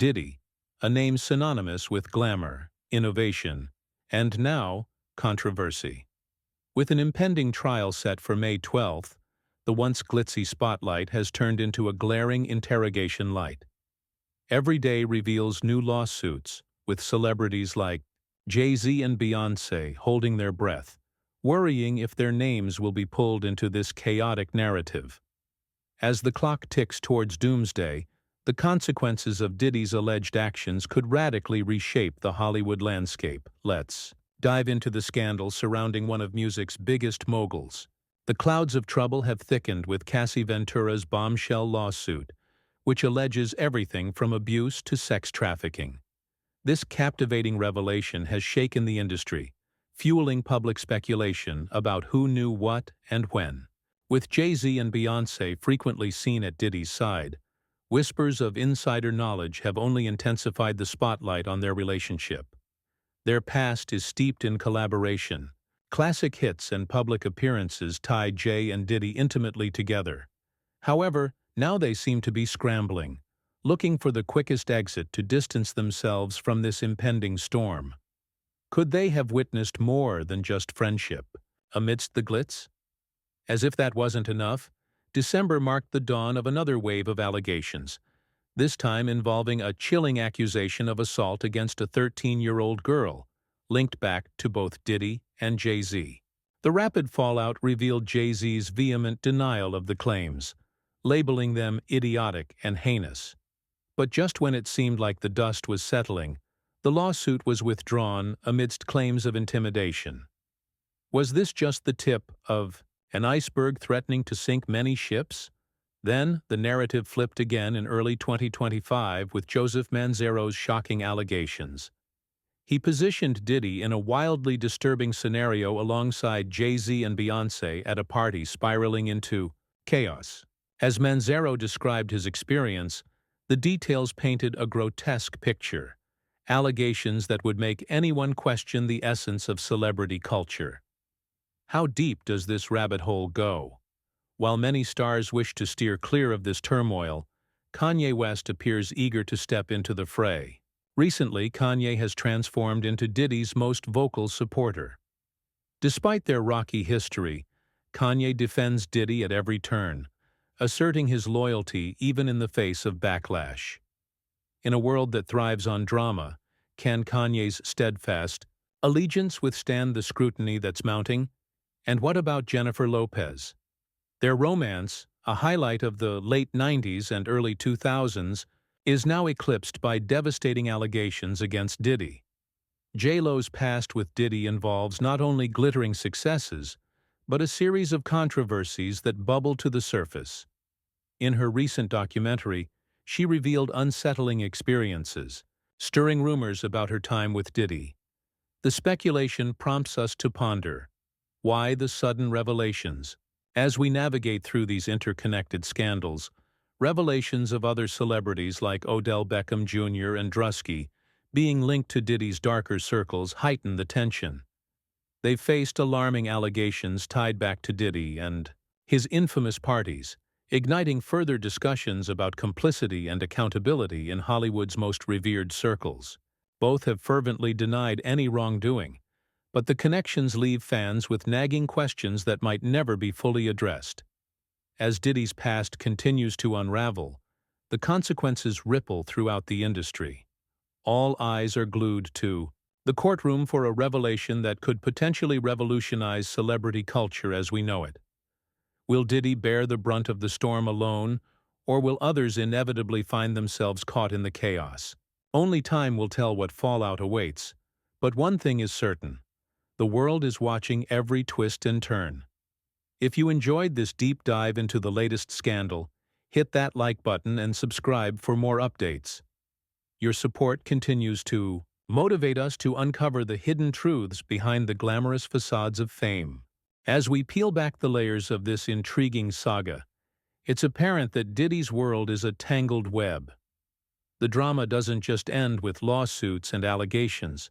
Diddy, a name synonymous with glamour, innovation, and now, controversy. With an impending trial set for May 12th, the once glitzy spotlight has turned into a glaring interrogation light. Every day reveals new lawsuits, with celebrities like Jay-Z and Beyoncé holding their breath, worrying if their names will be pulled into this chaotic narrative. As the clock ticks towards doomsday, the consequences of Diddy's alleged actions could radically reshape the Hollywood landscape. Let's dive into the scandal surrounding one of music's biggest moguls. The clouds of trouble have thickened with Cassie Ventura's bombshell lawsuit, which alleges everything from abuse to sex trafficking. This captivating revelation has shaken the industry, fueling public speculation about who knew what and when. With Jay-Z and Beyoncé frequently seen at Diddy's side, whispers of insider knowledge have only intensified the spotlight on their relationship. Their past is steeped in collaboration. Classic hits and public appearances tie Jay and Diddy intimately together. However, now they seem to be scrambling, looking for the quickest exit to distance themselves from this impending storm. Could they have witnessed more than just friendship amidst the glitz? As if that wasn't enough, December marked the dawn of another wave of allegations, this time involving a chilling accusation of assault against a 13-year-old girl, linked back to both Diddy and Jay-Z. The rapid fallout revealed Jay-Z's vehement denial of the claims, labeling them idiotic and heinous. But just when it seemed like the dust was settling, the lawsuit was withdrawn amidst claims of intimidation. Was this just the tip of an iceberg threatening to sink many ships? Then, the narrative flipped again in early 2025 with Joseph Manzaro's shocking allegations. He positioned Diddy in a wildly disturbing scenario alongside Jay-Z and Beyoncé at a party spiraling into chaos. As Manzaro described his experience, the details painted a grotesque picture, allegations that would make anyone question the essence of celebrity culture. How deep does this rabbit hole go? While many stars wish to steer clear of this turmoil, Kanye West appears eager to step into the fray. Recently, Kanye has transformed into Diddy's most vocal supporter. Despite their rocky history, Kanye defends Diddy at every turn, asserting his loyalty even in the face of backlash. In a world that thrives on drama, can Kanye's steadfast allegiance withstand the scrutiny that's mounting? And what about Jennifer Lopez? Their romance, a highlight of the late 90s and early 2000s, is now eclipsed by devastating allegations against Diddy. J-Lo's past with Diddy involves not only glittering successes, but a series of controversies that bubble to the surface. In her recent documentary, she revealed unsettling experiences, stirring rumors about her time with Diddy. The speculation prompts us to ponder, why the sudden revelations? As we navigate through these interconnected scandals, revelations of other celebrities like Odell Beckham Jr. and Drusky being linked to Diddy's darker circles heighten the tension. They've faced alarming allegations tied back to Diddy and his infamous parties, igniting further discussions about complicity and accountability in Hollywood's most revered circles. Both have fervently denied any wrongdoing, but the connections leave fans with nagging questions that might never be fully addressed. As Diddy's past continues to unravel, the consequences ripple throughout the industry. All eyes are glued to the courtroom for a revelation that could potentially revolutionize celebrity culture as we know it. Will Diddy bear the brunt of the storm alone, or will others inevitably find themselves caught in the chaos? Only time will tell what fallout awaits, but one thing is certain: the world is watching every twist and turn. If you enjoyed this deep dive into the latest scandal, hit that like button and subscribe for more updates. Your support continues to motivate us to uncover the hidden truths behind the glamorous facades of fame. As we peel back the layers of this intriguing saga, it's apparent that Diddy's world is a tangled web. The drama doesn't just end with lawsuits and allegations.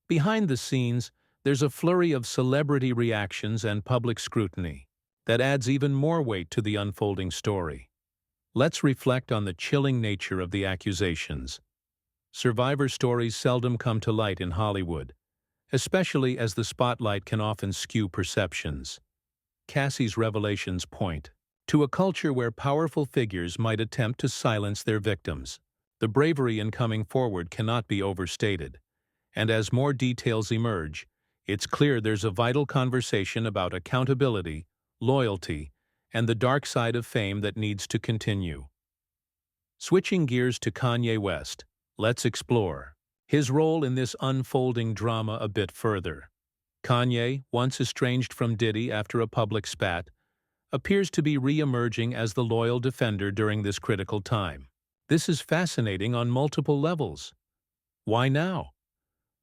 Behind the scenes, there's a flurry of celebrity reactions and public scrutiny that adds even more weight to the unfolding story. Let's reflect on the chilling nature of the accusations. Survivor stories seldom come to light in Hollywood, especially as the spotlight can often skew perceptions. Cassie's revelations point to a culture where powerful figures might attempt to silence their victims. The bravery in coming forward cannot be overstated, and as more details emerge, it's clear there's a vital conversation about accountability, loyalty, and the dark side of fame that needs to continue. Switching gears to Kanye West, let's explore his role in this unfolding drama a bit further. Kanye, once estranged from Diddy after a public spat, appears to be re-emerging as the loyal defender during this critical time. This is fascinating on multiple levels. Why now?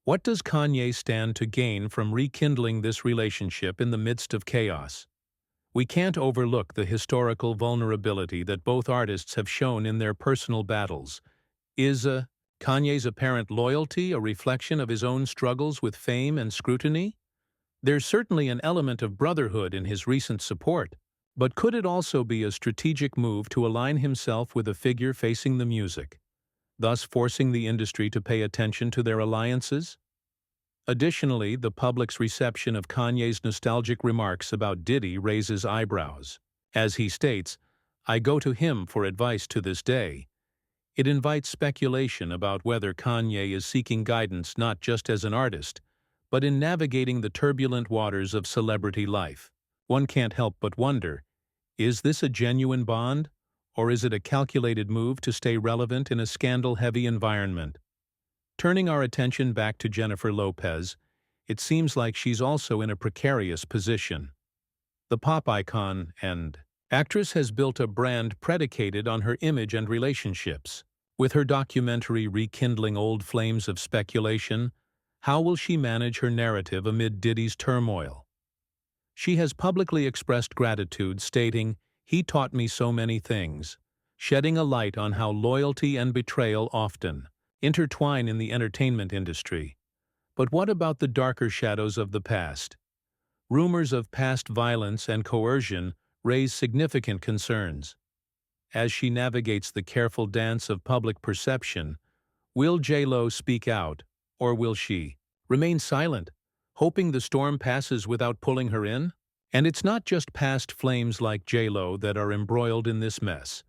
What does Kanye stand to gain from rekindling this relationship in the midst of chaos? We can't overlook the historical vulnerability that both artists have shown in their personal battles. Is Kanye's apparent loyalty a reflection of his own struggles with fame and scrutiny? There's certainly an element of brotherhood in his recent support, but could it also be a strategic move to align himself with a figure facing the music, thus forcing the industry to pay attention to their alliances? Additionally, the public's reception of Kanye's nostalgic remarks about Diddy raises eyebrows. As he states, "I go to him for advice to this day." It invites speculation about whether Kanye is seeking guidance not just as an artist, but in navigating the turbulent waters of celebrity life. One can't help but wonder, is this a genuine bond, or is it a calculated move to stay relevant in a scandal-heavy environment? Turning our attention back to Jennifer Lopez, it seems like she's also in a precarious position. The pop icon and actress has built a brand predicated on her image and relationships. With her documentary rekindling old flames of speculation, how will she manage her narrative amid Diddy's turmoil? She has publicly expressed gratitude, stating, "He taught me so many things," shedding a light on how loyalty and betrayal often intertwine in the entertainment industry. But what about the darker shadows of the past? Rumors of past violence and coercion raise significant concerns. As she navigates the careful dance of public perception, will J.Lo speak out, or will she remain silent, hoping the storm passes without pulling her in? And it's not just past flames like J.Lo that are embroiled in this mess.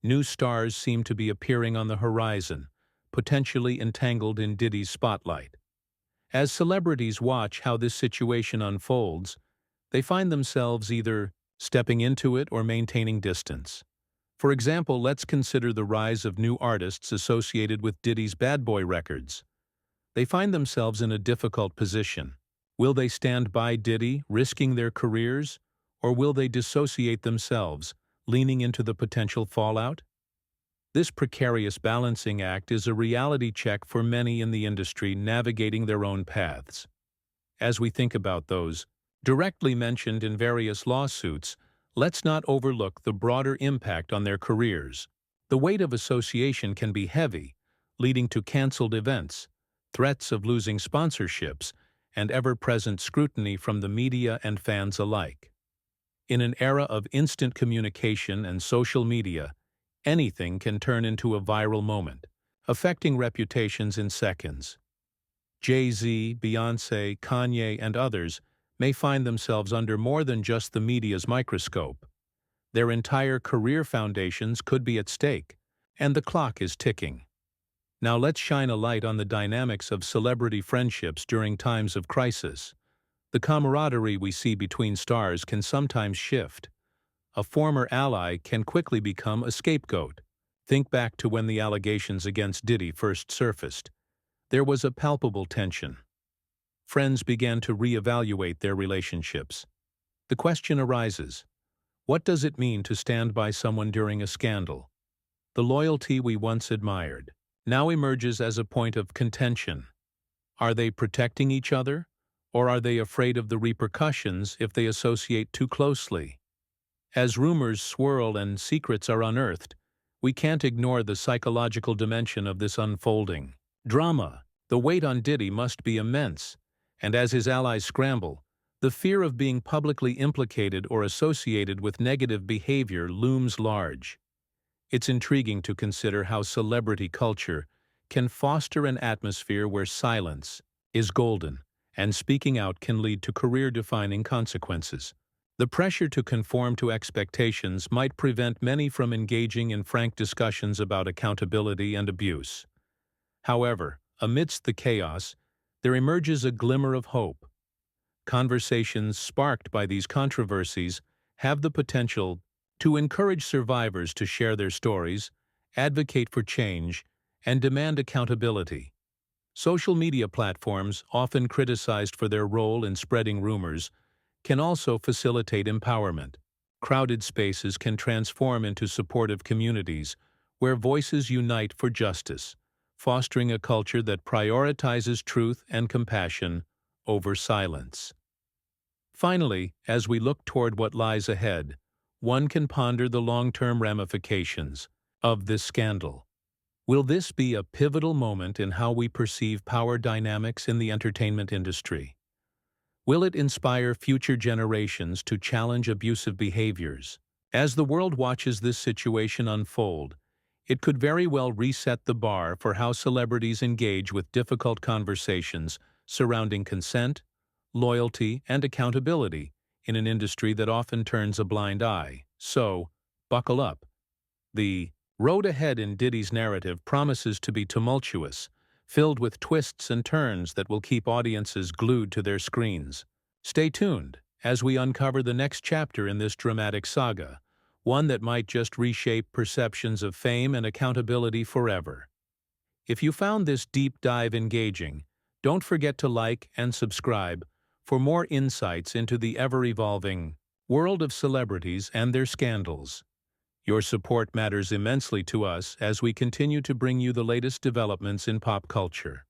New stars seem to be appearing on the horizon, potentially entangled in Diddy's spotlight. As celebrities watch how this situation unfolds, they find themselves either stepping into it or maintaining distance. For example, let's consider the rise of new artists associated with Diddy's Bad Boy records. They find themselves in a difficult position. Will they stand by Diddy, risking their careers, or will they dissociate themselves, leaning into the potential fallout? This precarious balancing act is a reality check for many in the industry navigating their own paths. As we think about those directly mentioned in various lawsuits, let's not overlook the broader impact on their careers. The weight of association can be heavy, leading to canceled events, threats of losing sponsorships, and ever-present scrutiny from the media and fans alike. In an era of instant communication and social media, anything can turn into a viral moment, affecting reputations in seconds. Jay-Z, Beyoncé, Kanye, and others may find themselves under more than just the media's microscope. Their entire career foundations could be at stake, and the clock is ticking. Now let's shine a light on the dynamics of celebrity friendships during times of crisis. The camaraderie we see between stars can sometimes shift. A former ally can quickly become a scapegoat. Think back to when the allegations against Diddy first surfaced. There was a palpable tension. Friends began to reevaluate their relationships. The question arises, what does it mean to stand by someone during a scandal? The loyalty we once admired now emerges as a point of contention. Are they protecting each other, or are they afraid of the repercussions if they associate too closely? As rumors swirl and secrets are unearthed, we can't ignore the psychological dimension of this unfolding drama. The weight on Diddy must be immense, and as his allies scramble, the fear of being publicly implicated or associated with negative behavior looms large. It's intriguing to consider how celebrity culture can foster an atmosphere where silence is golden, and speaking out can lead to career-defining consequences. The pressure to conform to expectations might prevent many from engaging in frank discussions about accountability and abuse. However, amidst the chaos, there emerges a glimmer of hope. Conversations sparked by these controversies have the potential to encourage survivors to share their stories, advocate for change, and demand accountability. Social media platforms, often criticized for their role in spreading rumors, can also facilitate empowerment. Crowded spaces can transform into supportive communities where voices unite for justice, fostering a culture that prioritizes truth and compassion over silence. Finally, as we look toward what lies ahead, one can ponder the long-term ramifications of this scandal. Will this be a pivotal moment in how we perceive power dynamics in the entertainment industry? Will it inspire future generations to challenge abusive behaviors? As the world watches this situation unfold, it could very well reset the bar for how celebrities engage with difficult conversations surrounding consent, loyalty, and accountability in an industry that often turns a blind eye. So, buckle up. The road ahead in Diddy's narrative promises to be tumultuous, filled with twists and turns that will keep audiences glued to their screens. Stay tuned as we uncover the next chapter in this dramatic saga, one that might just reshape perceptions of fame and accountability forever. If you found this deep dive engaging, don't forget to like and subscribe for more insights into the ever-evolving world of celebrities and their scandals. Your support matters immensely to us as we continue to bring you the latest developments in pop culture.